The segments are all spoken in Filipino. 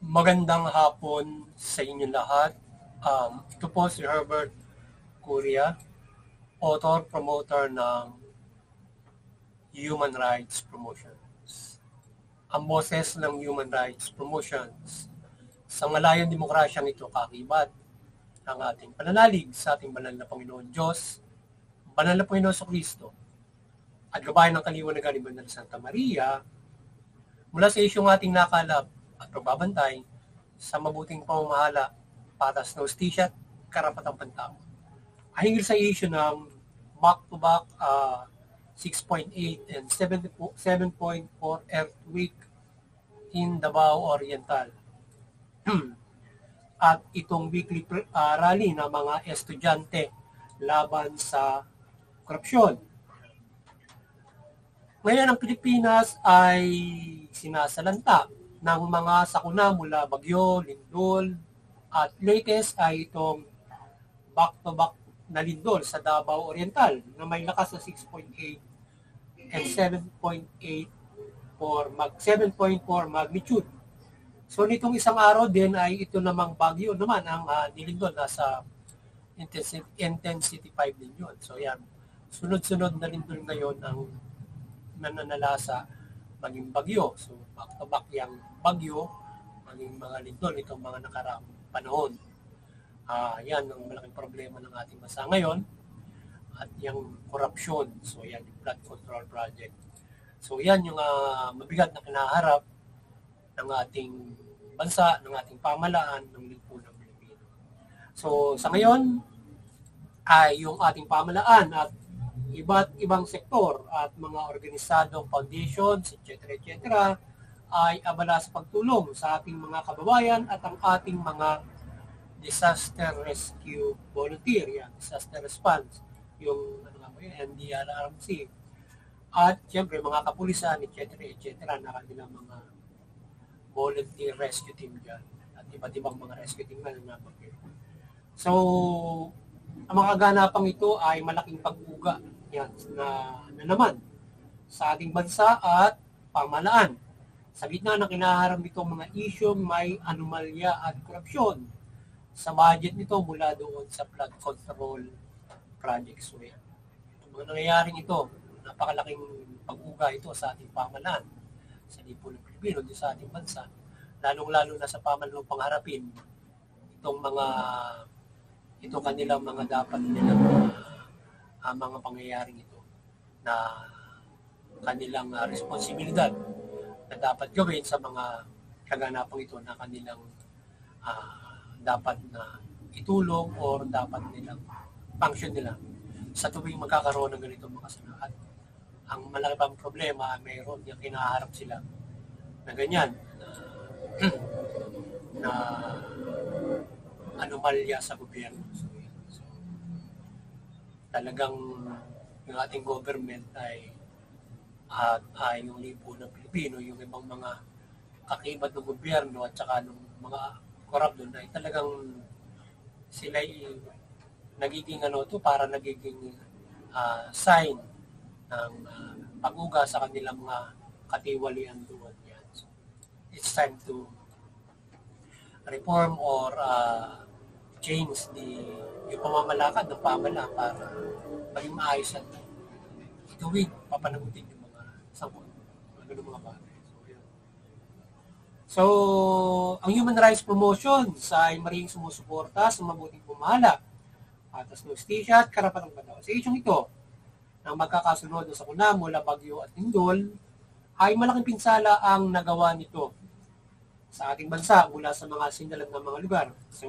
Magandang hapon sa inyo lahat. Ito po si Herbert Curia, author, promoter ng Human Rights Promotions. Ang boses ng Human Rights Promotions sa malayang demokrasyang ito kakibat ng ating pananalig sa ating banal na Panginoon Diyos, banal na Panginoon sa Kristo, at gabayan ng kaliwanagan ni Banal Santa Maria mula sa isyong ating nakalap at pagbabantay sa mabuting pamamahala, patas na hustisya at karapatang pantao. Ay hinggil sa issue ng back-to-back 6.8 and 7.4 earthquake in Davao Oriental. At itong weekly rally ng mga estudyante laban sa korupsyon. Ngayon ang Pilipinas ay sinasalanta ng mga sakuna mula Bagyo, Lindol, at latest ay itong back-to-back na lindol sa Davao Oriental na may lakas na 6.8 and 7.4 magnitude. So nitong isang araw din ay ito namang Bagyo naman ang nilindol, nasa intensity 5 din yun. So yan, sunod-sunod na lindol ngayon ang nananalasa maging bagyo. So back-to-back yung bagyo, maging mga lindol itong mga nakaraang panahon. Yan ang malaking problema ng ating bansa ngayon. At yung korupsyon. So yan yung flood control project. So yan yung mabigat na kinaharap ng ating bansa, ng ating pamahalaan, ng lipunang Pilipino. So sa ngayon ay yung ating pamahalaan at iba't ibang sektor at mga organisadong foundations, etc. ay abala sa pagtulong sa ating mga kababayan at ang ating mga disaster rescue volunteer, yan, disaster response, yung NDRRMC, at siyempre mga kapulisan, etc. na kanilang mga volunteer rescue team dyan at iba't ibang mga rescue team na nabagay. So, ang mga ganapang ito ay malaking pag-uga yan na naman sa ating bansa at pamahalaan. Sa gitna ng kinaharap nitong mga isyong may anomalya at korupsyon sa budget nito mula doon sa flood control projects. So yan. Ang mga nangyayaring ito, napakalaking pag-uga ito sa ating pamahalaan, sa lipunang Pilipino, sa ating bansa, lalong-lalo na sa pamahalaan pangharapin itong kanilang mga dapat nilang mga pangyayaring ito na kanilang responsibilidad na dapat gawin sa mga kaganapang ito na kanilang dapat na itulong or dapat nilang function nila sa tuwing magkakaroon ng ganitong mga sanahan. Ang malaki pang problema ay mayroon yung kinaharap sila na ganyan na anomalya sa gobyerno. So, talagang yung ating government ay yung lipunang Pilipino, yung ibang mga kakibat ng gobyerno at saka ng mga corrupt doon ay talagang sila nagiging para nagiging sign ng pag-uga sa kanilang mga katiwalian doon. Yan. So, it's time to reform or change yung pamamalakad ng pamahalaan para maging maayos at ituwid, papanagutin yung mga sangkot, mga bagay. So, ang Human Rights Promotions ay maring sumusuporta sa mabuting pamahala, patas na hustisya at karapatang pantao. Sa isyong ito, ng magkakasunod na sakuna mula Bagyo at Lindol, ay malaking pinsala ang nagawa nito sa ating bansa mula sa mga sinalag ng mga lugar. So,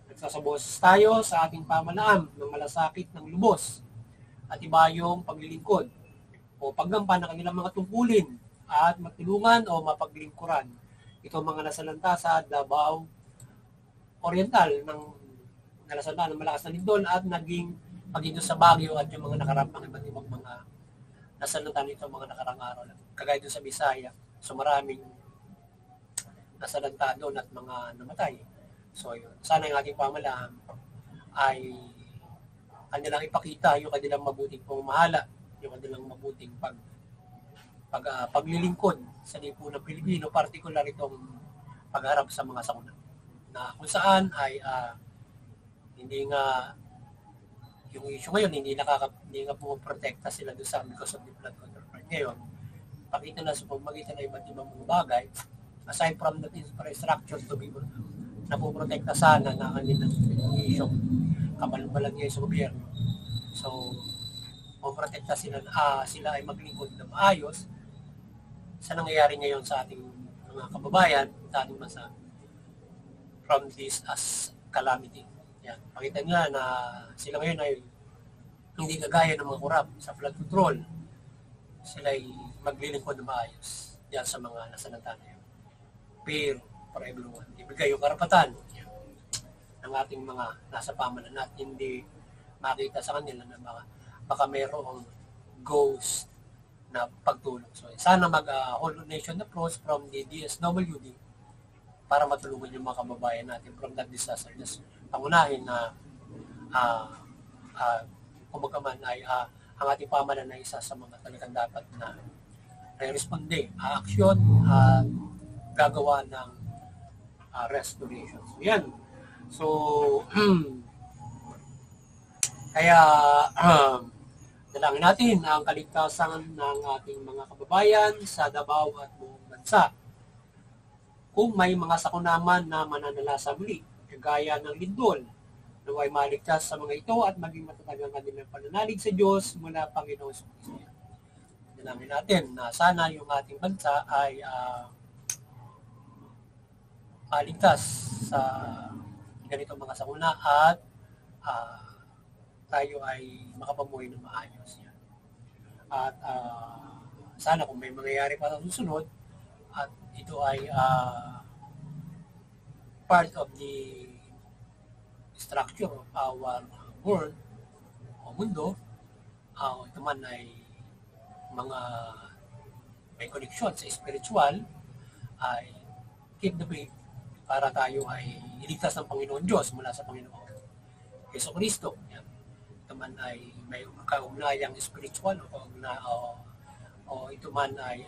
nagsasabos tayo sa ating pamahalaan ng malasakit ng lubos at iba yung paglilingkod o paggampan ng kanilang mga tungkulin at matulungan o mapaglingkuran. Ito mga nasalanta sa Davao Oriental ng nasalanta ng malakas na lindol at naging pagito sa Baguio at yung mga nakarapang iba't ibang mga nasalanta nito mga nakarang araw. Kagaya doon sa Bisaya, so maraming nasalanta doon at mga namatay. So yun, sana yung ating pamahalaan ay kanilang ipakita yung kanilang mabuting pamamahala, yung kanilang mabuting paglilingkod sa lipunang Pilipino, particular itong pagharap sa mga sakuna. Na kung saan ay hindi nga yung issue ngayon, hindi nga pumoprotekta sila doon sa because of the flood control plan. Ngayon, pakita na sa pamamagitan ng iba't ibang mga bagay, aside from the infrastructure to be napoprotekta sana na kanilang issue, kabalbalan ngayon sa gobyerno. So, pumoprotekta sila sila ay maglingkod na maayos sa nangyayari ngayon sa ating mga kababayan, sa ating bansa, from this as calamity. Yan. Pakita nga na sila ngayon ay hindi kagaya ng mga kurap sa flood control. Sila ay maglilingkod na maayos yan sa mga nasalanta na yun. Fair for everyone. Ibigay yung karapatan ng ating mga nasa pamanan at hindi makita sa kanila na baka mayroong ghost na pagtulong. So, sana mag-whole nation approach from the DSWD para matulungan yung mga kababayan natin from that disaster. Just pangunahin na kumbaga man ay ang ating pamanan na isa sa mga talagang dapat na responde, action, gagawa ng restoration. So, yan. So, kaya dalangin natin ang kaligtasan ng ating mga kababayan sa Davao at buong bansa. Kung may mga sakunaman na mananalasa muli, kagaya ng lindol, naway maligtas sa mga ito at maging matatag ang kanilang pananalig sa Diyos mula Panginoon sa Kristo. Dalangin natin na sana yung ating bansa ay maligtas sa ganitong mga sakuna at tayo ay makapamuhay ng maayos. At sana kung may mangyayari pa sa susunod at ito ay part of the structure of our world o mundo, ito man ay mga may connection sa spiritual, ay keep the faith para tayo ay iligtas ng Panginoon Diyos mula sa Panginoon Hesus Kristo. Ito man ay may kaugnayang spiritual o ito man ay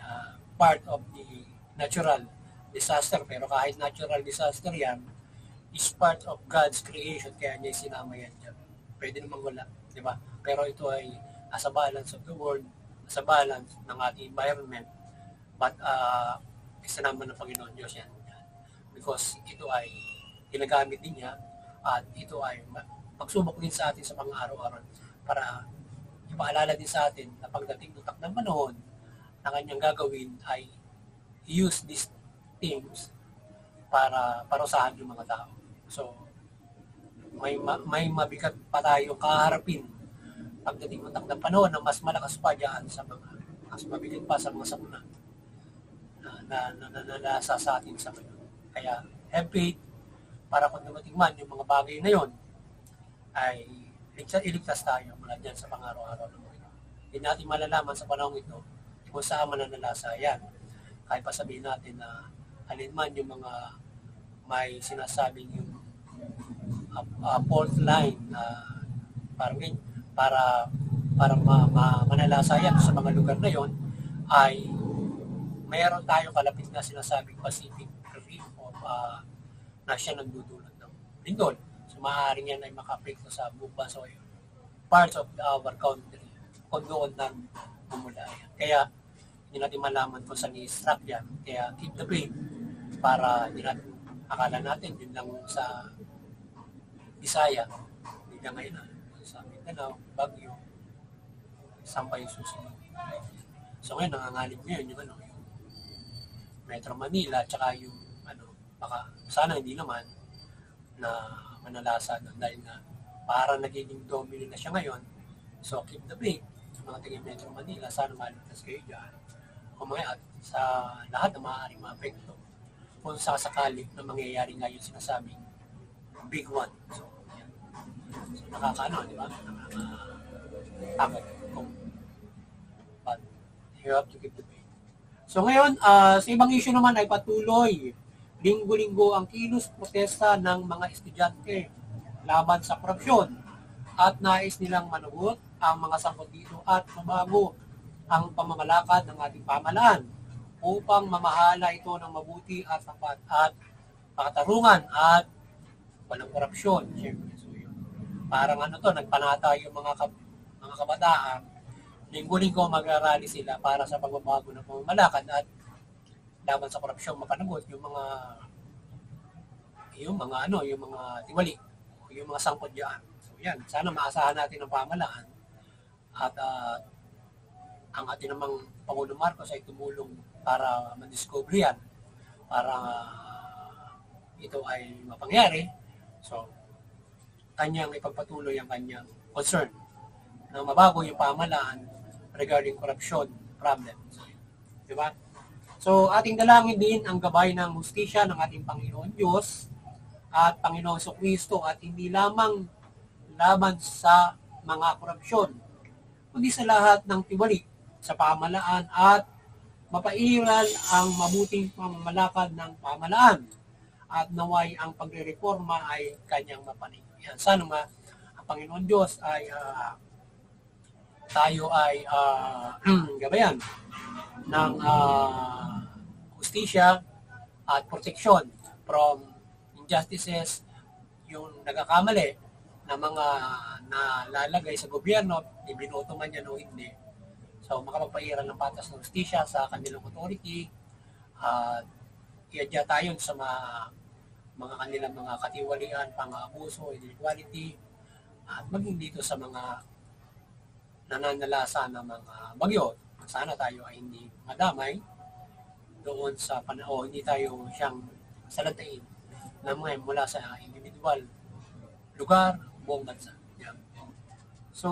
part of the natural disaster, pero kahit natural disaster yan, is part of God's creation, kaya niya sinama yan dyan. Pwede namang wala, di ba? Pero ito ay as a balance of the world, as a balance ng ating environment, but isinama ng Panginoon Diyos yan. Because ito ay ginagamit din niya at ito ay magsubok din sa atin sa mga araw-araw para ipaalala din sa atin na pagdating ng takdang panahon na kanyang gagawin ay use these things para parusahan yung mga tao. So, may mabigat pa tayong kaharapin pagdating ng takdang panahon na mas malakas pa diyan sa mga, mas mabigat pa sa mga sakuna na nasa sa atin sa ngayon. Kaya, have faith para kung dumating man yung mga bagay na yon ay iligtas tayo mula dyan sa pang-araw-araw ng mga. Hindi natin malalaman sa panahon ito kung saan mananalasa yan. Kahit pa sabihin natin na alinman yung mga may sinasabing yung fault line para manalasa yan sa mga lugar na yon ay mayroon tayong kalapit na sinasabing Pacific Reef na siya nagdudulot ng lindol. So maaaring yan ay maka-apekto sa buong bansa o parts of our country kung doon na bumula yan. Kaya hindi natin malaman kung saan i-strap yan. Kaya keep the faith para hindi natin akala natin yun lang sa Bisaya, hindi na ngayon sa Mindanao, Baguio, Sampay, susunod. So ngayon, nangangalip ngayon yung Metro Manila, tsaka yung baka sana hindi naman na manalasa doon dahil nga para nagiging domino na siya ngayon. So keep the faith sa mga taga Metro Manila, sana maligtas kayo dyan. Kung mga at sa lahat na maaaring maapekto kung sakali na mangyayari nga yung sinasabing big one. So, yan. So nakakaano, di ba? Nakakatakot. But you have to keep the faith. So ngayon, sa ibang issue naman ay patuloy. Linggo-linggo ang kilos protesta ng mga estudyante laban sa korupsyon at nais nilang manugot ang mga sangkot dito at mabago ang pamamalakad ng ating pamahalaan upang mamahala ito ng mabuti at tapat at makatarungan at walang korupsyon. Siyempre, so yun. Parang nagpanata yung mga kabataan. Linggo-linggo mag-arali sila para sa pagbabago ng pamamalakad at laban sa korupsyon mapanagot yung mga tiwali, yung mga sangkot diyan. So yan, sana maasahan natin ang pamahalaan at ang ating namang Pangulong Marcos ay tumulong para ma-discover yan, para ito ay mapangyari. So, kanyang ipagpatuloy ang kanyang concern na mabago yung pamahalaan regarding corruption problems. Diba? So, ating dalangin din ang gabay ng hustisya ng ating Panginoon Diyos at Panginoong Jesucristo at hindi lamang laban sa mga korupsyon, kundi sa lahat ng tiwali sa pamahalaan at mapairal ang mabuting pamamalakad ng pamahalaan at naway ang pagre-reforma ay kanyang mapanig. Yan, sana ang Panginoon Diyos ay tayo ay gabayan ng hustisya at proteksyon from injustices, yung nagkakamali na mga nalalagay sa gobyerno, ibinoto man yan o hindi. So, makapagpairal ng patas ng hustisya sa kanilang authority at iadya tayo sa mga kanilang mga katiwalian, pang-abuso, inequality, at maging dito sa mga nananalasa ng mga bagyo. Sana tayo ay hindi madamay doon sa panahon, hindi tayo siyang salantain na mga mula sa individual lugar, buong bansa. Yeah. So,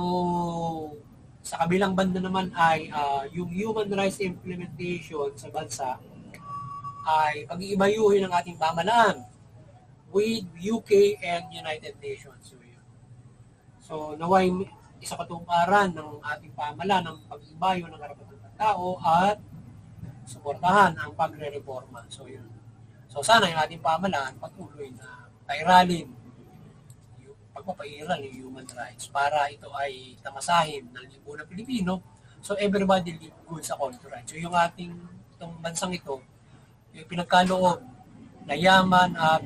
sa kabilang banda naman ay yung human rights implementation sa bansa ay pag-iibayuhin ng ating pamahalaan with UK and United Nations. So naway isa katuparan ng ating pamahalaan ng pag-ibayo ng karapatan ng tao at suportahan ang pagre-reforma. So yun. So sana yung ating pamahalaan patuloy na pairalin yung pagpapairal ng human rights para ito ay tamasahin ng lipunan Pilipino. So everybody live good sa country rights. So yung itong bansang ito, yung pinagkaloob na yaman at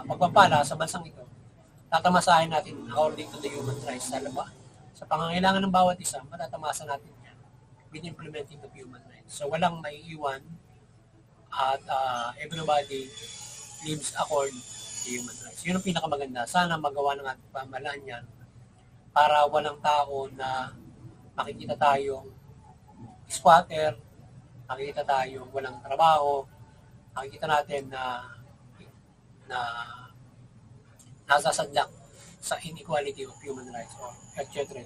pagpapala sa bansang ito, tatamasahin natin according to the human rights sa pangangailangan ng bawat isa, matatamasa natin yan with implementing the human rights. So walang maiiwan at everybody lives according to human rights. Yun ang pinakamaganda. Sana magawa ng ating pamahalaan yan para walang tao na makikita tayong squatter, makikita tayong walang trabaho, makikita natin na nasasadlak sa inequality of human rights or etc.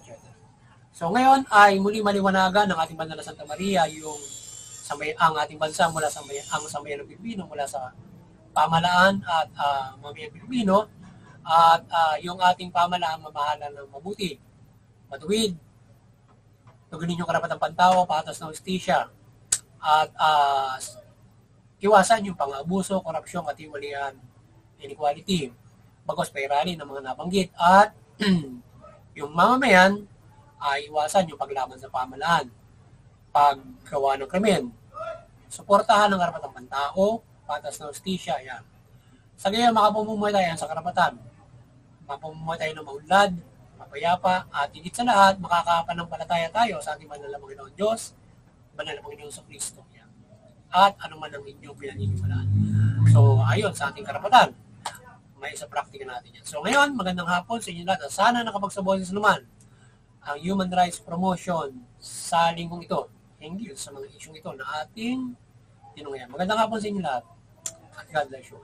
So ngayon ay muli maliwanagan ng ating banal na Santa Maria yung ang ating bansa mula sa sambayan ng Pilipino, mula sa pamahalaan at mamamayang Pilipino at yung ating pamahalaan mamahalan ng mabuti, matuwid, tugunin yung karapatang pantao, patas ng hustisya at iwasan yung pang-abuso, korupsyon, katiwalian, inequality, bagos pairali ng mga nabanggit at yung mamamayan ay iwasan yung paglaban sa pamahalaan, paggawa ng krimen, suportahan ng karapatang pantao, patas ng hustisya, yan. Sa gayon, makapamumuhay tayo sa karapatan, makapamumuhay tayo ng maunlad, mapayapa, at higit sa lahat, makakapanampalataya tayo sa ating banal na Panginoon Diyos, banal na Panginoon Jesucristo, yan. At anuman ang inyong pinaniniwalaan. So, ayon sa ating karapatan, may isa praktika natin yan. So ngayon, magandang hapon sa inyo lahat. Sana nakapagsaboses naman ang human rights promotion sa linggong ito. Hinggil sa mga isyong ito na ating tinungayan. Magandang hapon sa inyo lahat. At God bless you.